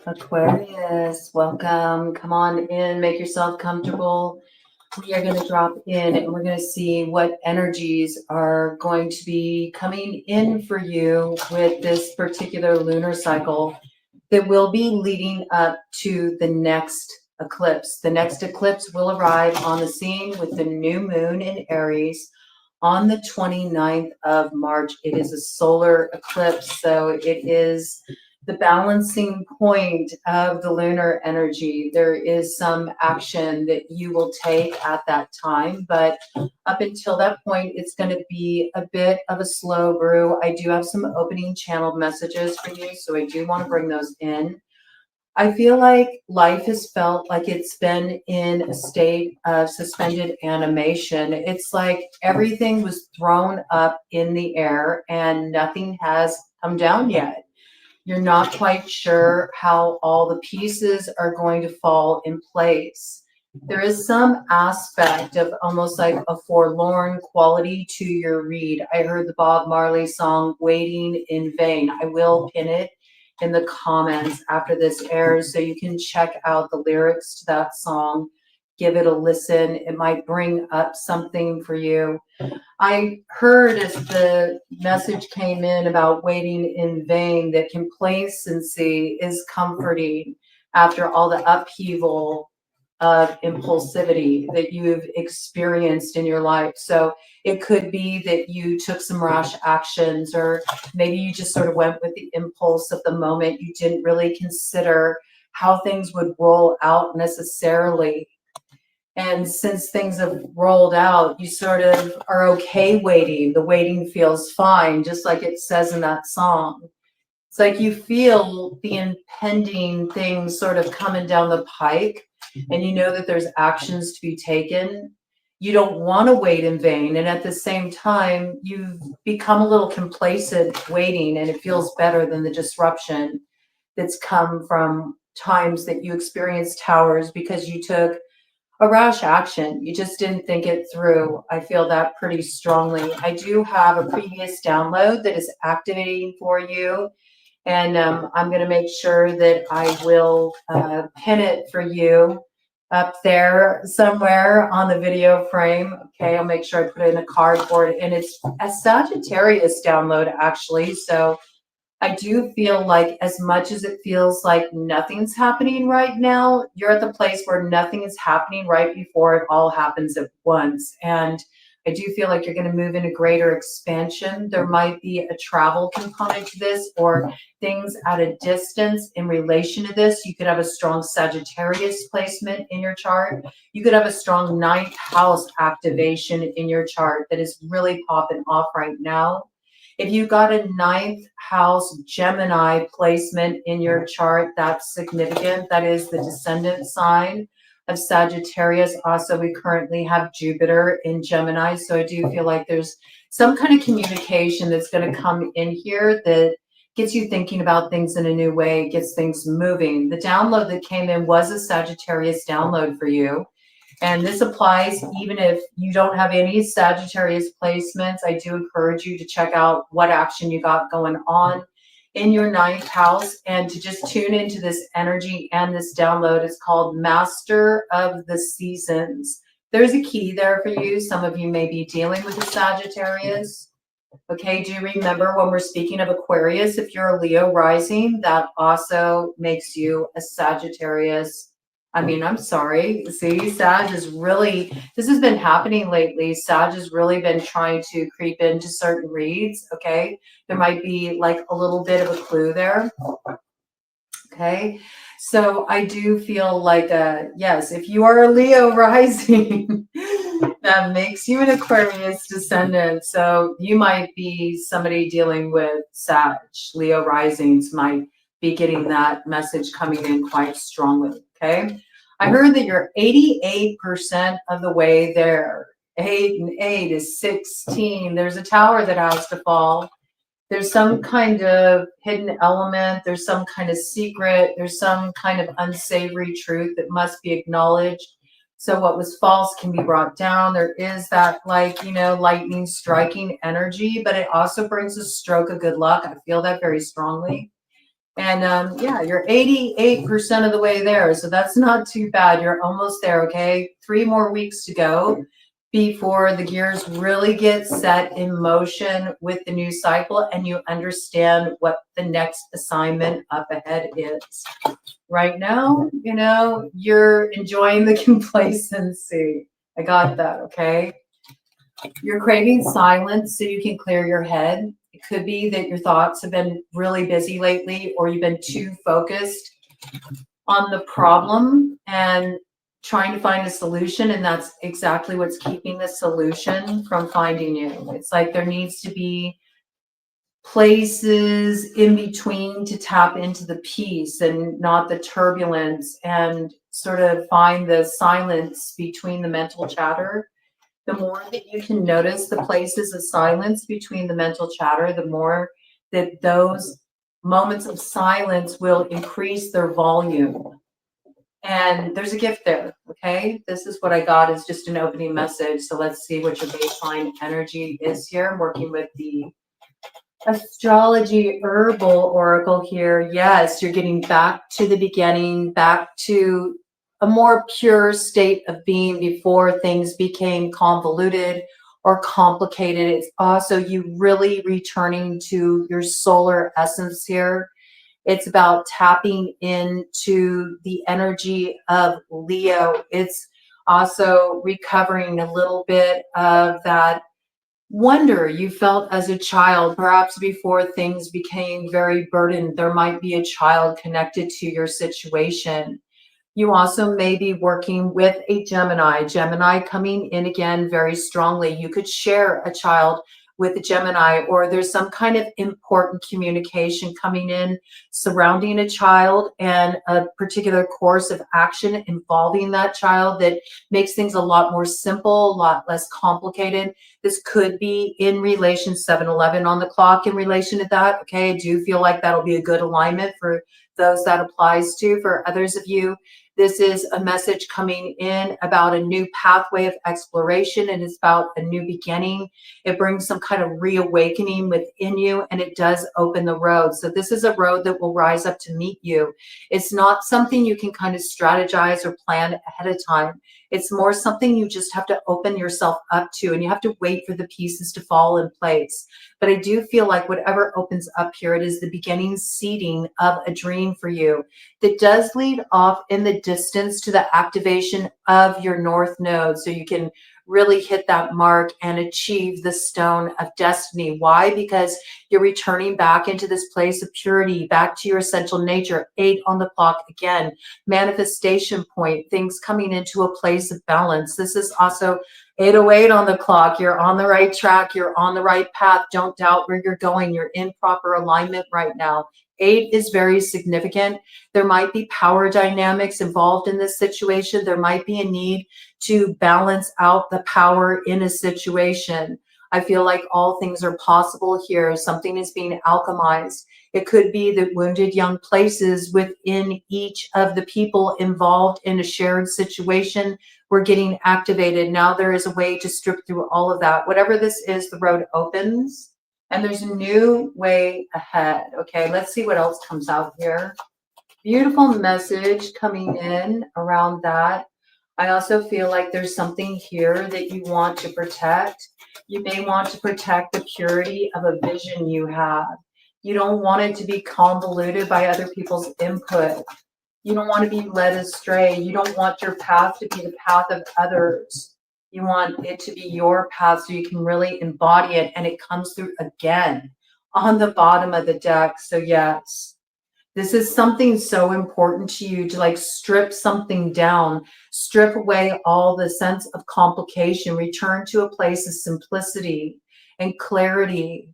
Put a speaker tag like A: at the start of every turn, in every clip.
A: Aquarius, welcome. Come on in, make yourself comfortable. We are going to drop in and we're going to see what energies are going to be coming in for you with this particular lunar cycle that will be leading up to the next eclipse. The next eclipse will arrive on the scene with the new moon in Aries on the 29th of March. It is a solar eclipse, so it is the balancing point of the lunar energy. There is some action that you will take at that time, but up until that point, it's going to be a bit of a slow brew. I do have some opening channeled messages for you, so I do want to bring those in. I feel like life has felt like it's been in a state of suspended animation. It's like everything was thrown up in the air and nothing has come down yet. You're not quite sure how all the pieces are going to fall in place. There is some aspect of almost like a forlorn quality to your read. I heard the Bob Marley song, Waiting in Vain. I will pin it in the comments after this airs so you can check out the lyrics to that song. Give it a listen. It might bring up something for you. I heard as the message came in about waiting in vain that complacency is comforting after all the upheaval of impulsivity that you've experienced in your life. So it could be that you took some rash actions, or maybe you just sort of went with the impulse of the moment. You didn't really consider how things would roll out necessarily. And since things have rolled out, you sort of are okay waiting. The waiting feels fine, just like it says in that song. It's like you feel the impending things sort of coming down the pike, and you know that there's actions to be taken. You don't want to wait in vain. And at the same time, you've become a little complacent waiting, and it feels better than the disruption that's come from times that you experienced towers because you took a rash action. You just didn't think it through. I feel that pretty strongly. I do have a previous download that is activating for you. And I'm going to make sure that I will pin it for you up there somewhere on the video frame. Okay, I'll make sure I put it in a cardboard. And it's a Sagittarius download, actually. So I do feel like as much as it feels like nothing's happening right now, you're at the place where nothing is happening right before it all happens at once. And I do feel like you're going to move into greater expansion. There might be a travel component to this, or things at a distance in relation to this. You could have a strong Sagittarius placement in your chart. You could have a strong ninth house activation in your chart that is really popping off right now. If you got a ninth house Gemini placement in your chart, that's significant. That is the descendant sign of Sagittarius. Also, we currently have Jupiter in Gemini. So I do feel like there's some kind of communication that's going to come in here that gets you thinking about things in a new way, gets things moving. The download that came in was a Sagittarius download for you. And this applies even if you don't have any Sagittarius placements. I do encourage you to check out what action you got going on in your ninth house and to just tune into this energy and this download. It's called Master of the Seasons. There's a key there for you. Some of you may be dealing with a Sagittarius. Okay, do remember when we're speaking of Aquarius, if you're a Leo rising, that also makes you a Sagittarius. I'm sorry. See, Sag is really, this has been happening lately. Sag has really been trying to creep into certain reads. Okay. There might be like a little bit of a clue there. Okay. So I do feel like, yes, if you are a Leo rising, that makes you an Aquarius descendant. So you might be somebody dealing with Sag. Leo risings might be getting that message coming in quite strongly. Okay. I heard that you're 88% of the way there. 8 and 8 is 16. There's a tower that has to fall. There's some kind of hidden element. There's some kind of secret. There's some kind of unsavory truth that must be acknowledged. So what was false can be brought down. There is that, like, you know, lightning striking energy, but it also brings a stroke of good luck. I feel that very strongly. And yeah, you're 88% of the way there. So that's not too bad. You're almost there, okay? 3 more weeks to go before the gears really get set in motion with the new cycle and you understand what the next assignment up ahead is. Right now, you know, you're enjoying the complacency. I got that, okay? You're craving silence so you can clear your head. It could be that your thoughts have been really busy lately, or you've been too focused on the problem and trying to find a solution. And that's exactly what's keeping the solution from finding you. It's like there needs to be places in between to tap into the peace and not the turbulence, and sort of find the silence between the mental chatter. The more that you can notice the places of silence between the mental chatter, the more that those moments of silence will increase their volume. And there's a gift there, okay? This is what I got is just an opening message. So let's see what your baseline energy is here. I'm working with the astrology herbal oracle here. Yes, you're getting back to the beginning, back to a more pure state of being before things became convoluted or complicated. It's also you really returning to your solar essence here. It's about tapping into the energy of Leo. It's also recovering a little bit of that wonder you felt as a child, perhaps before things became very burdened. There might be a child connected to your situation. You also may be working with a Gemini coming in again very strongly. You could share a child with a Gemini, or there's some kind of important communication coming in surrounding a child and a particular course of action involving that child that makes things a lot more simple, a lot less complicated. This could be in relation 7-11 on the clock in relation to that. Okay, I do feel like that'll be a good alignment for those that applies to. For others of you, this is a message coming in about a new pathway of exploration, and it's about a new beginning. It brings some kind of reawakening within you, and it does open the road. So this is a road that will rise up to meet you. It's not something you can kind of strategize or plan ahead of time. It's more something you just have to open yourself up to, and you have to wait for the pieces to fall in place. But I do feel like whatever opens up here, it is the beginning seeding of a dream for you that does lead off in the distance to the activation of your North Node. So you can really hit that mark and achieve the stone of destiny. Why? Because you're returning back into this place of purity, back to your essential nature. 8 on the clock again, manifestation point, things coming into a place of balance. This is also 8:08 on the clock. You're on the right track. You're on the right path. Don't doubt where you're going. You're in proper alignment right now. 8 is very significant. There might be power dynamics involved in this situation. There might be a need to balance out the power in a situation. I feel like all things are possible here. Something is being alchemized. It could be that wounded young places within each of the people involved in a shared situation were getting activated. Now there is a way to strip through all of that. Whatever this is, the road opens. And there's a new way ahead. Okay, let's see what else comes out here. Beautiful message coming in around that. I also feel like there's something here that you want to protect. You may want to protect the purity of a vision you have. You don't want it to be convoluted by other people's input. You don't want to be led astray. You don't want your path to be the path of others. You want it to be your path so you can really embody it, and it comes through again on the bottom of the deck. So yes, this is something so important to you, to like strip something down, strip away all the sense of complication, return to a place of simplicity and clarity.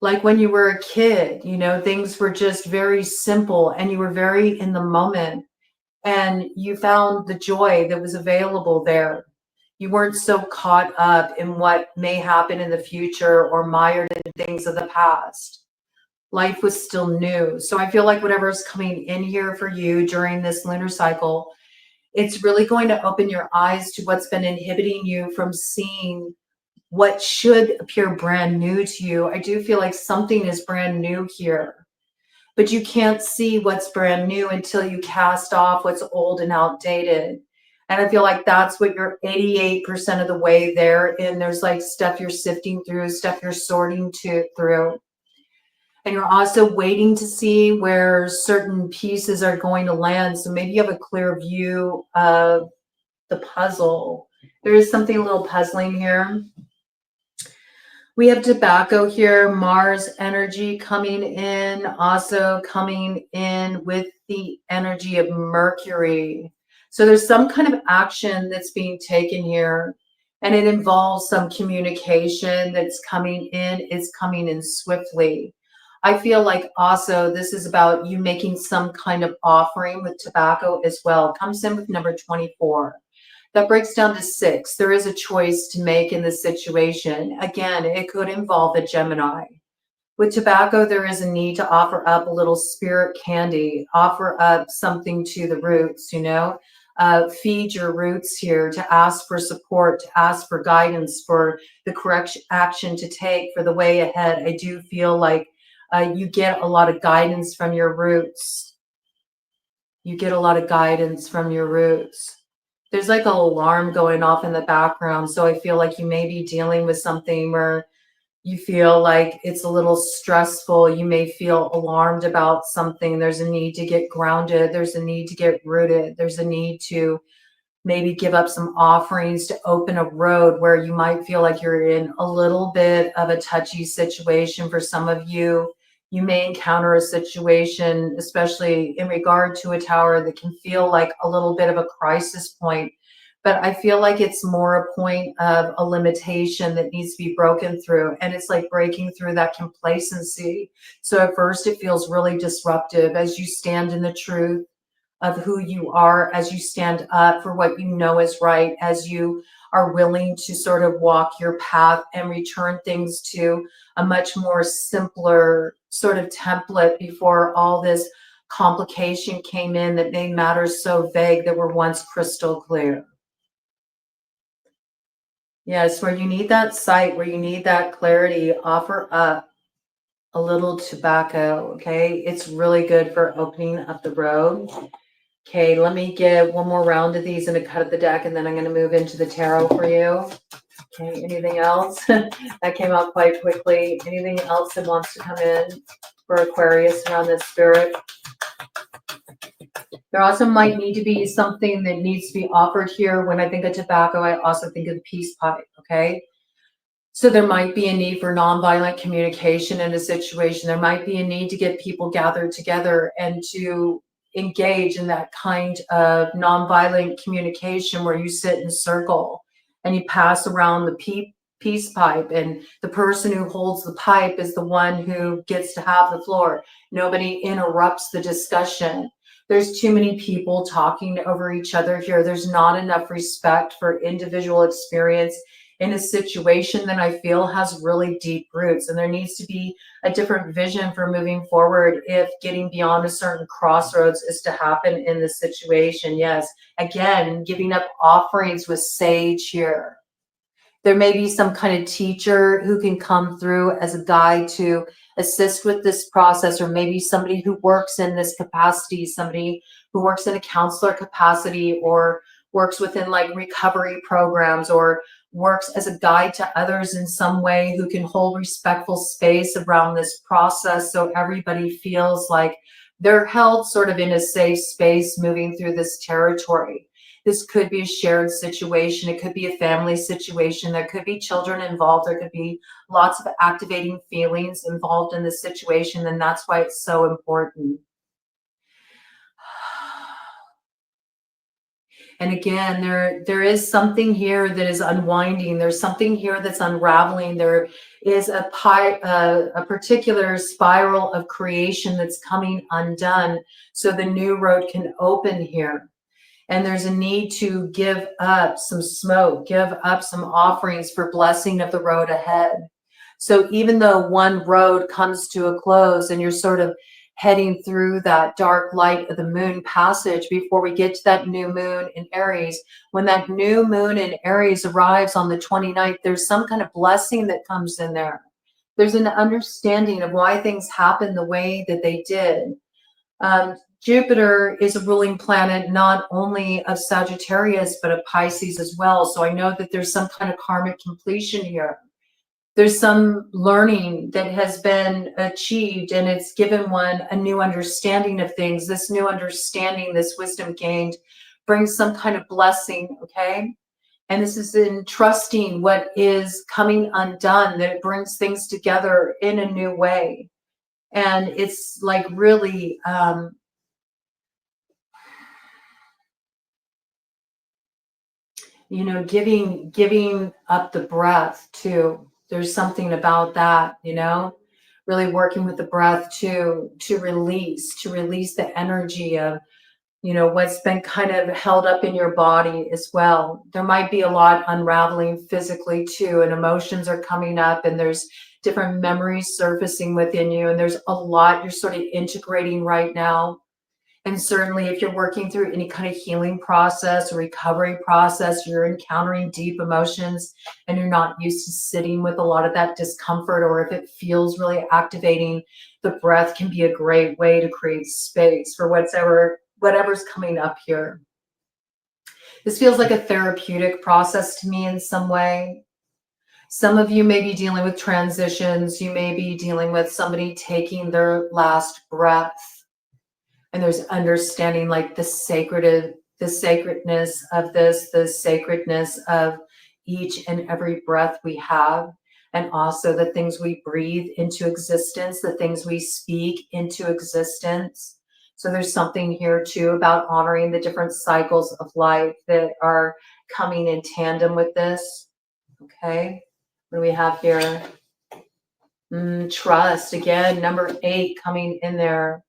A: Like when you were a kid, you know, things were just very simple and you were very in the moment, and you found the joy that was available there. You weren't so caught up in what may happen in the future or mired in things of the past. Life was still new. So I feel like whatever is coming in here for you during this lunar cycle it's really going to open your eyes to what's been inhibiting you from seeing what should appear brand new to you. I do feel like something is brand new here, but you can't see what's brand new until you cast off what's old and outdated. And I feel like that's what you're 88% of the way there. And there's like stuff you're sifting through, stuff you're sorting through. And you're also waiting to see where certain pieces are going to land. So maybe you have a clear view of the puzzle. There is something a little puzzling here. We have tobacco here, Mars energy coming in, also coming in with the energy of Mercury. So there's some kind of action that's being taken here, and it involves some communication that's coming in. It's coming in swiftly. I feel like also this is about you making some kind of offering with tobacco as well. It comes in with number 24. That breaks down to 6. There is a choice to make in this situation. Again, it could involve a Gemini. With tobacco, there is a need to offer up a little spirit candy, offer up something to the roots, feed your roots here, to ask for support, to ask for guidance, for the correct action to take, for the way ahead. I do feel like you get a lot of guidance from your roots. You get a lot of guidance from your roots. There's like an alarm going off in the background. So I feel like you may be dealing with something where you feel like it's a little stressful. You may feel alarmed about something. There's a need to get grounded. There's a need to get rooted. There's a need to maybe give up some offerings to open a road where you might feel like you're in a little bit of a touchy situation. For some of you, you may encounter a situation, especially in regard to a tower, that can feel like a little bit of a crisis point. But I feel like it's more a point of a limitation that needs to be broken through. And it's like breaking through that complacency. So at first it feels really disruptive as you stand in the truth of who you are, as you stand up for what you know is right, as you are willing to sort of walk your path and return things to a much more simpler sort of template before all this complication came in that made matters so vague that were once crystal clear. Yes, where you need that sight, where you need that clarity, offer up a little tobacco, okay? It's really good for opening up the road. Okay, let me get one more round of these and a cut of the deck, and then I'm going to move into the tarot for you. Okay, anything else? That came out quite quickly. Anything else that wants to come in for Aquarius around this spirit? There also might need to be something that needs to be offered here. When I think of tobacco, I also think of the peace pipe, okay? So there might be a need for nonviolent communication in a situation. There might be a need to get people gathered together and to engage in that kind of nonviolent communication where you sit in a circle and you pass around the peace pipe, and the person who holds the pipe is the one who gets to have the floor. Nobody interrupts the discussion. There's too many people talking over each other here. There's not enough respect for individual experience in a situation that I feel has really deep roots. And there needs to be a different vision for moving forward if getting beyond a certain crossroads is to happen in this situation. Yes, again, giving up offerings with sage here. There may be some kind of teacher who can come through as a guide to assist with this process, or maybe somebody who works in this capacity, somebody who works in a counselor capacity, or works within like recovery programs, or works as a guide to others in some way, who can hold respectful space around this process so everybody feels like they're held sort of in a safe space moving through this territory. This could be a shared situation. It could be a family situation. There could be children involved. There could be lots of activating feelings involved in this situation, and that's why it's so important. And again, there is something here that is unwinding. There's something here that's unraveling. There is a particular spiral of creation that's coming undone, so the new road can open here. And there's a need to give up some smoke, give up some offerings for blessing of the road ahead. So even though one road comes to a close and you're sort of heading through that dark light of the moon passage before we get to that new moon in Aries. When that new moon in Aries arrives on the 29th, there's some kind of blessing that comes in there. There's an understanding of why things happen the way that they did. Jupiter is a ruling planet not only of Sagittarius, but of Pisces as well. So I know that there's some kind of karmic completion here. There's some learning that has been achieved, and it's given one a new understanding of things. This new understanding, this wisdom gained, brings some kind of blessing, okay? And this is in trusting what is coming undone, that it brings things together in a new way. And it's like really, you know, giving up the breath too. There's something about that, you know, really working with the breath to release the energy of, you know, what's been kind of held up in your body as well. There might be a lot unraveling physically too, and emotions are coming up, and there's different memories surfacing within you, and there's a lot you're sort of integrating right now. And certainly if you're working through any kind of healing process or recovery process, you're encountering deep emotions and you're not used to sitting with a lot of that discomfort, or if it feels really activating, the breath can be a great way to create space for whatever's coming up here. This feels like a therapeutic process to me in some way. Some of you may be dealing with transitions. You may be dealing with somebody taking their last breath. And there's understanding like the sacredness of this, the sacredness of each and every breath we have, and also the things we breathe into existence, the things we speak into existence. So there's something here too about honoring the different cycles of life that are coming in tandem with this. Okay, what do we have here? Trust, again, number 8 coming in there.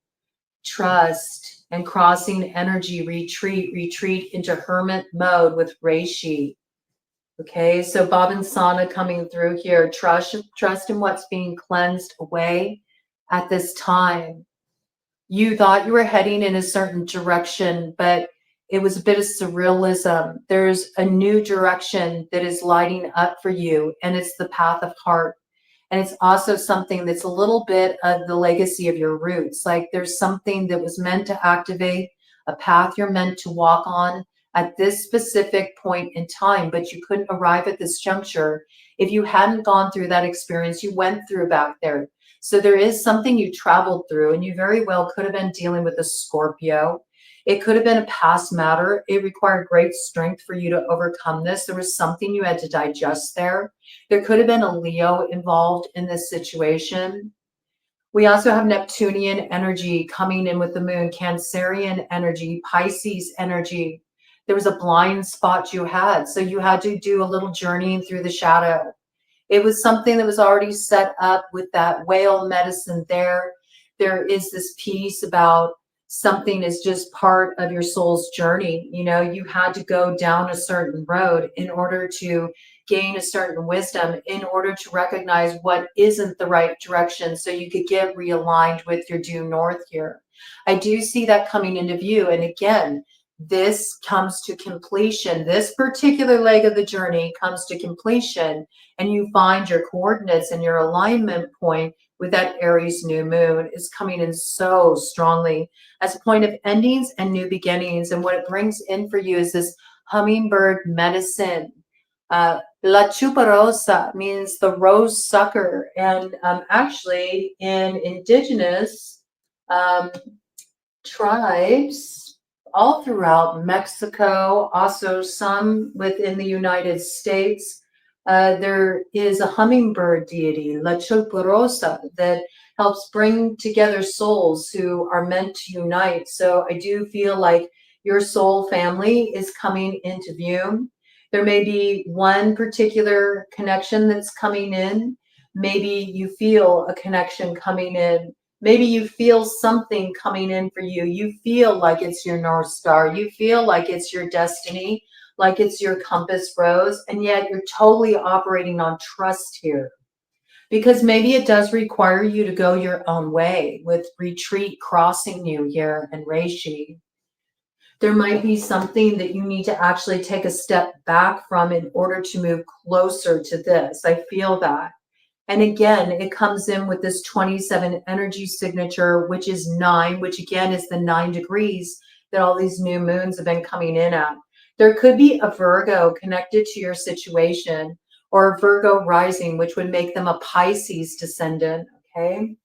A: Trust and crossing energy, retreat into hermit mode with Reishi. Okay, so Bob Sana coming through here. Trust in what's being cleansed away at this time. You thought you were heading in a certain direction, but it was a bit of surrealism. There's a new direction that is lighting up for you, and it's the path of heart. And it's also something that's a little bit of the legacy of your roots. Like there's something that was meant to activate, a path you're meant to walk on at this specific point in time, but you couldn't arrive at this juncture if you hadn't gone through that experience you went through back there. So there is something you traveled through, and you very well could have been dealing with a Scorpio. It could have been a past matter. It required great strength for you to overcome this. There was something you had to digest there. There could have been a Leo involved in this situation. We also have Neptunian energy coming in with the moon, Cancerian energy, Pisces energy. There was a blind spot you had, so you had to do a little journeying through the shadow. It was something that was already set up with that whale medicine there. There is this piece about something is just part of your soul's journey. You know, you had to go down a certain road in order to gain a certain wisdom, in order to recognize what isn't the right direction, so you could get realigned with your due north here. I do see that coming into view. And again, this comes to completion. This particular leg of the journey comes to completion, and you find your coordinates and your alignment point with that Aries new moon is coming in so strongly as a point of endings and new beginnings. And what it brings in for you is this hummingbird medicine. La Chuparosa means the rose sucker. And actually in indigenous tribes all throughout Mexico, also some within the United States, there is a hummingbird deity, La Chuparosa, that helps bring together souls who are meant to unite. So I do feel like your soul family is coming into view. There may be one particular connection that's coming in. Maybe you feel a connection coming in. Maybe you feel something coming in for you. You feel like it's your North Star. You feel like it's your destiny, like it's your compass rose, and yet you're totally operating on trust here. because maybe it does require you to go your own way with retreat crossing you here and reishi. There might be something that you need to actually take a step back from in order to move closer to this. I feel that. And again, it comes in with this 27 energy signature, which is 9, which again is the 9 degrees that all these new moons have been coming in at. There could be a Virgo connected to your situation, or a Virgo rising, which would make them a Pisces descendant, okay?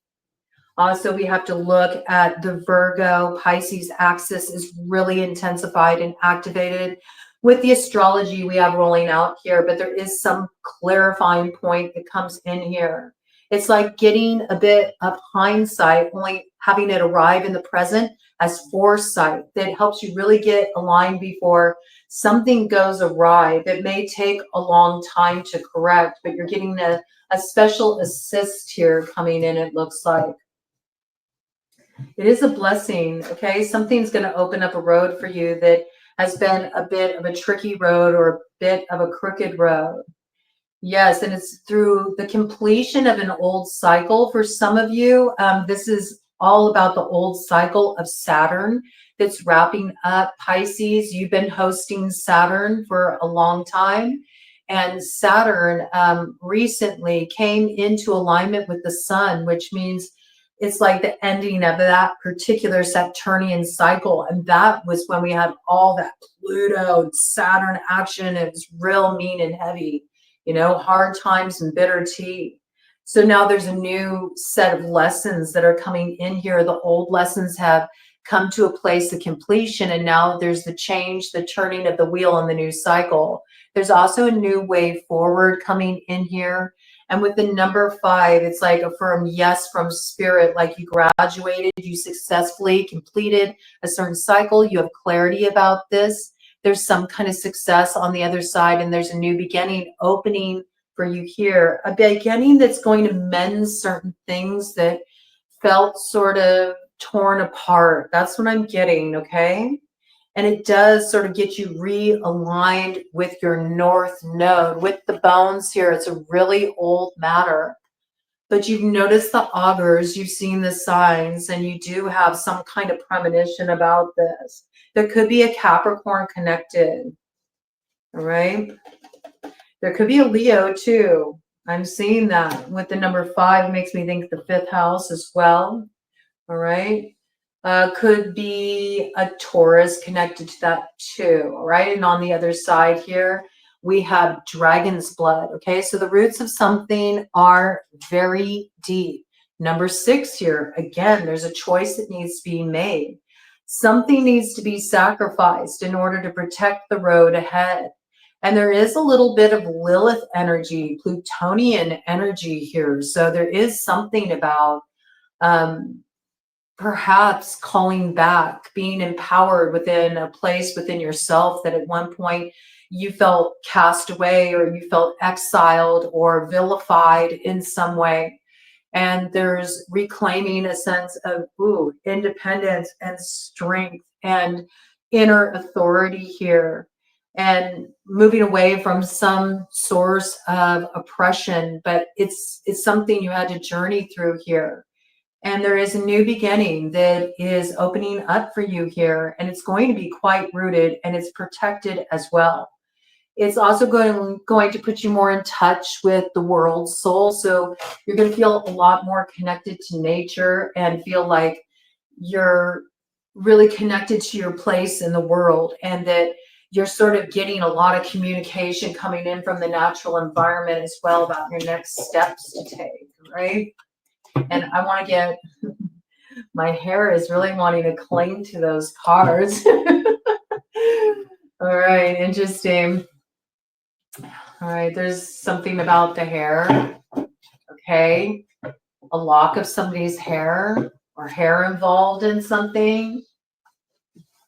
A: Also, we have to look at the Virgo Pisces axis is really intensified and activated with the astrology we have rolling out here, but there is some clarifying point that comes in here. It's like getting a bit of hindsight, only having it arrive in the present as foresight that helps you really get aligned before something goes awry that may take a long time to correct, but you're getting a special assist here coming in, it looks like. It is a blessing, okay? Something's going to open up a road for you that has been a bit of a tricky road or a bit of a crooked road. Yes, and it's through the completion of an old cycle. For some of you, this is all about the old cycle of Saturn that's wrapping up Pisces. You've been hosting Saturn for a long time. And Saturn recently came into alignment with the sun, which means it's like the ending of that particular Saturnian cycle. And that was when we had all that Pluto, Saturn action. It was real mean and heavy, you know, hard times and bitter tea. So now there's a new set of lessons that are coming in here. The old lessons have come to a place of completion. And now there's the change, the turning of the wheel in the new cycle. There's also a new way forward coming in here. And with the number 5, it's like a firm yes from spirit, like you graduated, you successfully completed a certain cycle, you have clarity about this. There's some kind of success on the other side, and there's a new beginning opening for you here. A beginning that's going to mend certain things that felt sort of torn apart. That's what I'm getting, okay? And it does sort of get you realigned with your north node. With the bones here, it's a really old matter. But you've noticed the augurs, you've seen the signs, and you do have some kind of premonition about this. There could be a Capricorn connected, all right? There could be a Leo too. I'm seeing that. With the number 5, it makes me think the 5th house as well, all right? Could be a Taurus connected to that too, right? And on the other side here, we have dragon's blood, okay? So the roots of something are very deep. Number 6 here, again, there's a choice that needs to be made. Something needs to be sacrificed in order to protect the road ahead. And there is a little bit of Lilith energy, Plutonian energy here. So there is something about perhaps calling back, being empowered within a place within yourself that at one point you felt cast away or you felt exiled or vilified in some way. And there's reclaiming a sense of independence and strength and inner authority here, and moving away from some source of oppression. But it's something you had to journey through here. And there is a new beginning that is opening up for you here, and it's going to be quite rooted and it's protected as well. It's also going to put you more in touch with the world soul. So you're going to feel a lot more connected to nature and feel like you're really connected to your place in the world, and that you're sort of getting a lot of communication coming in from the natural environment as well about your next steps to take, right? And I want to get, my hair is really wanting to cling to those cards. All right, interesting. All right, there's something about the hair. Okay, a lock of somebody's hair or hair involved in something.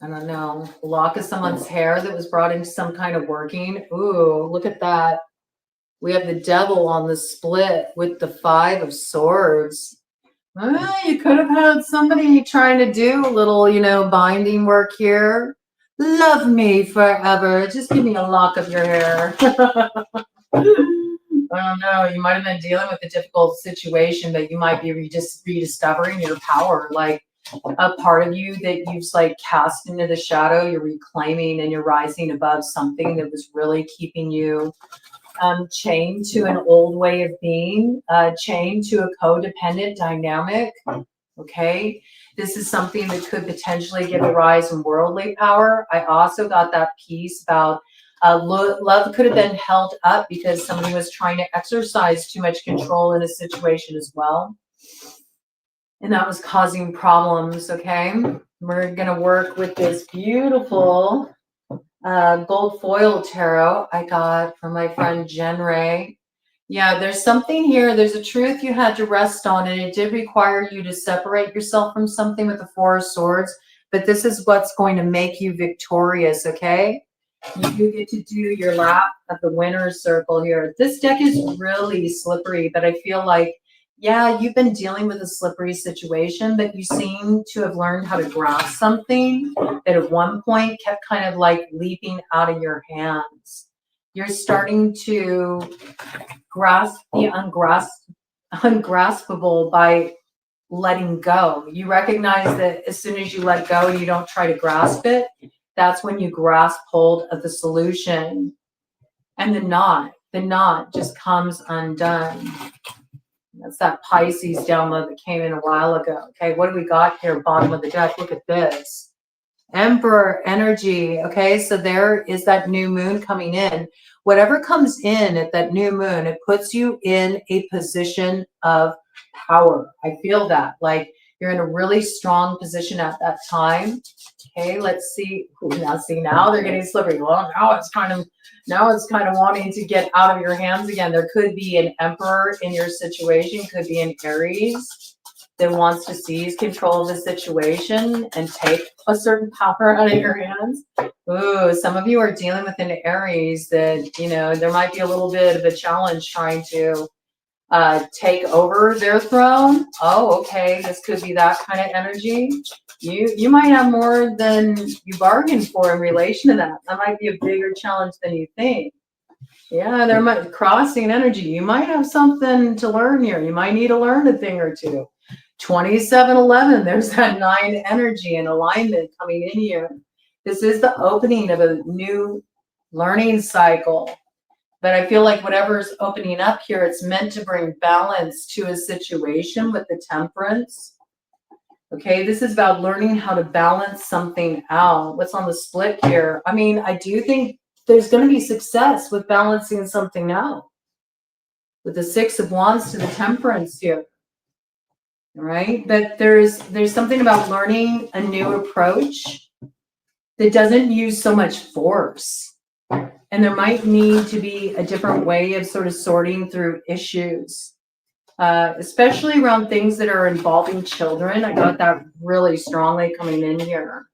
A: I don't know, a lock of someone's hair that was brought into some kind of working. Ooh, look at that. We have the devil on the split with the 5 of swords. You could have had somebody trying to do a little, binding work here. Love me forever. Just give me a lock of your hair. I don't know. You might have been dealing with a difficult situation, but you might be rediscovering your power, like a part of you that you've like cast into the shadow. You're reclaiming and you're rising above something that was really keeping you chained to an old way of being, chained to a codependent dynamic. Okay, this is something that could potentially give a rise in worldly power. I also got that piece about love could have been held up because somebody was trying to exercise too much control in a situation as well. And that was causing problems, okay? We're going to work with this beautiful gold foil tarot I got from my friend Jen Ray. Yeah, there's something here. There's a truth you had to rest on, and it did require you to separate yourself from something with the Four of Swords. But this is what's going to make you victorious, okay? You get to do your lap of the winner's circle here. This deck is really slippery, but I feel like, yeah, you've been dealing with a slippery situation, but you seem to have learned how to grasp something that at one point kept kind of like leaping out of your hands. You're starting to grasp the ungraspable by letting go. You recognize that as soon as you let go and you don't try to grasp it, that's when you grasp hold of the solution. And the knot just comes undone. That's that Pisces download that came in a while ago. Okay, what do we got here? Bottom of the deck. Look at this. Emperor energy. Okay, so there is that new moon coming in. Whatever comes in at that new moon, it puts you in a position of power. I feel that. Like you're in a really strong position at that time. Okay, let's see. Now they're getting slippery. Well, now it's kind of wanting to get out of your hands again. There could be an emperor in your situation, could be an Aries that wants to seize control of the situation and take a certain power out of your hands. Ooh, some of you are dealing with an Aries that, you know, there might be a little bit of a challenge trying to take over their throne. Oh, okay, this could be that kind of energy. You might have more than you bargained for in relation to that. That might be a bigger challenge than you think. Yeah, there might crossing energy. You might have something to learn here. You might need to learn a thing or two. 2711, there's that 9 energy and alignment coming in here. This is the opening of a new learning cycle. But I feel like whatever's opening up here, it's meant to bring balance to a situation with the Temperance. Okay, this is about learning how to balance something out. What's on the split here? I mean, I do think there's going to be success with balancing something out. With the 6 of Wands to the Temperance here. All right, but there's something about learning a new approach that doesn't use so much force. And there might need to be a different way of sort of sorting through issues, especially around things that are involving children. I got that really strongly coming in here.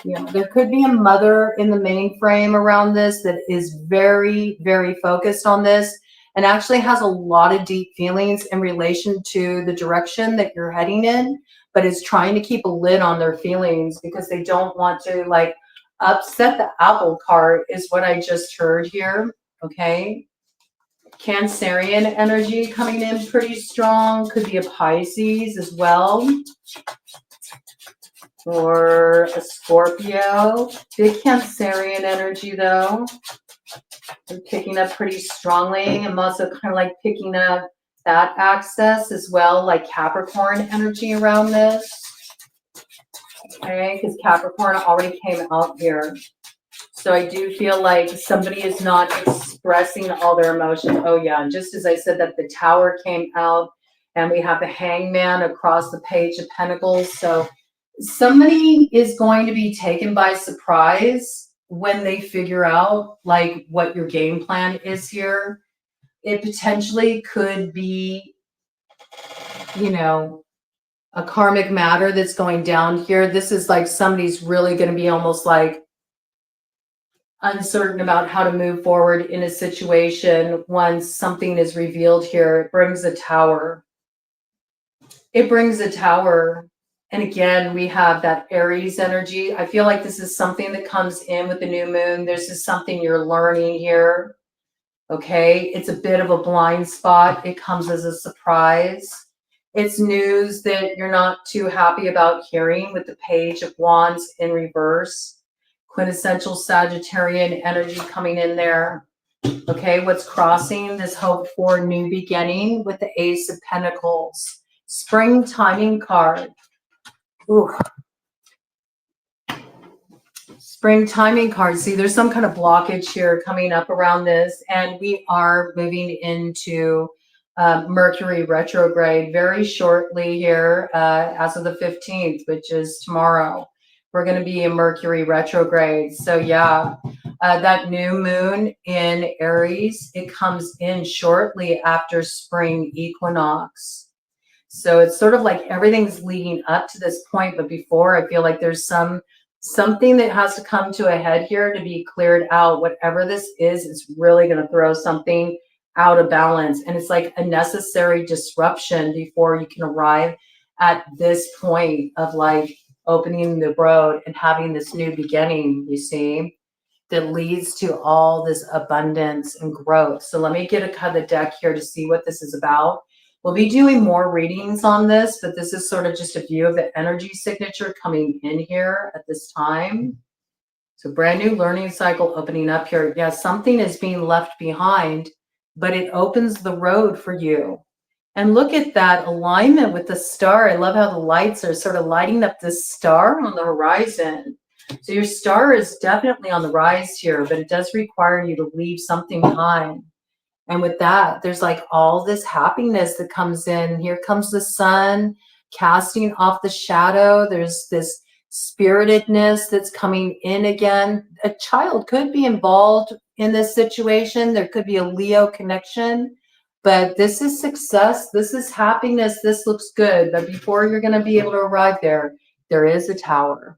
A: You know, there could be a mother in the mainframe around this that is very, very focused on this and actually has a lot of deep feelings in relation to the direction that you're heading in, but is trying to keep a lid on their feelings because they don't want to like upset the apple cart is what I just heard here. Okay. Cancerian energy coming in pretty strong. Could be a Pisces as well. Or a Scorpio. Big Cancerian energy though. They're picking up pretty strongly. I'm also kind of like picking up that access as well, like Capricorn energy around this. Okay, because Capricorn already came out here. So I do feel like somebody is not expressing all their emotions. Oh yeah, and just as I said that the Tower came out and we have the Hangman across the Page of Pentacles. So somebody is going to be taken by surprise when they figure out like what your game plan is here. It potentially could be, you know, a karmic matter that's going down here. This is like somebody's really going to be almost like uncertain about how to move forward in a situation once something is revealed here. It brings a Tower. It brings a Tower. And again, we have that Aries energy. I feel like this is something that comes in with the new moon. This is something you're learning here. Okay, it's a bit of a blind spot. It comes as a surprise. It's news that you're not too happy about hearing with the Page of Wands in reverse. Quintessential Sagittarian energy coming in there. Okay, what's crossing this hope for new beginning with the Ace of Pentacles. Spring timing card. Ooh. Spring timing card. See, there's some kind of blockage here coming up around this, and we are moving into Mercury retrograde very shortly here as of the 15th, which is tomorrow. We're going to be in Mercury retrograde. So yeah, that new moon in Aries, it comes in shortly after spring equinox. So it's sort of like everything's leading up to this point, but before, I feel like there's something that has to come to a head here to be cleared out. Whatever this is, it's really going to throw something out of balance. And it's like a necessary disruption before you can arrive at this point of like opening the road and having this new beginning, you see, that leads to all this abundance and growth. So let me get a cut of the deck here to see what this is about. We'll be doing more readings on this, but this is sort of just a view of the energy signature coming in here at this time. So brand new learning cycle opening up here. Yes, something is being left behind, but it opens the road for you. And look at that alignment with the star. I love how the lights are sort of lighting up this star on the horizon. So your star is definitely on the rise here, but it does require you to leave something behind. And with that, there's like all this happiness that comes in. Here comes the sun casting off the shadow. There's this spiritedness that's coming in again. A child could be involved in this situation. There could be a Leo connection, but this is success. This is happiness. This looks good. But before you're going to be able to arrive there, there is a tower.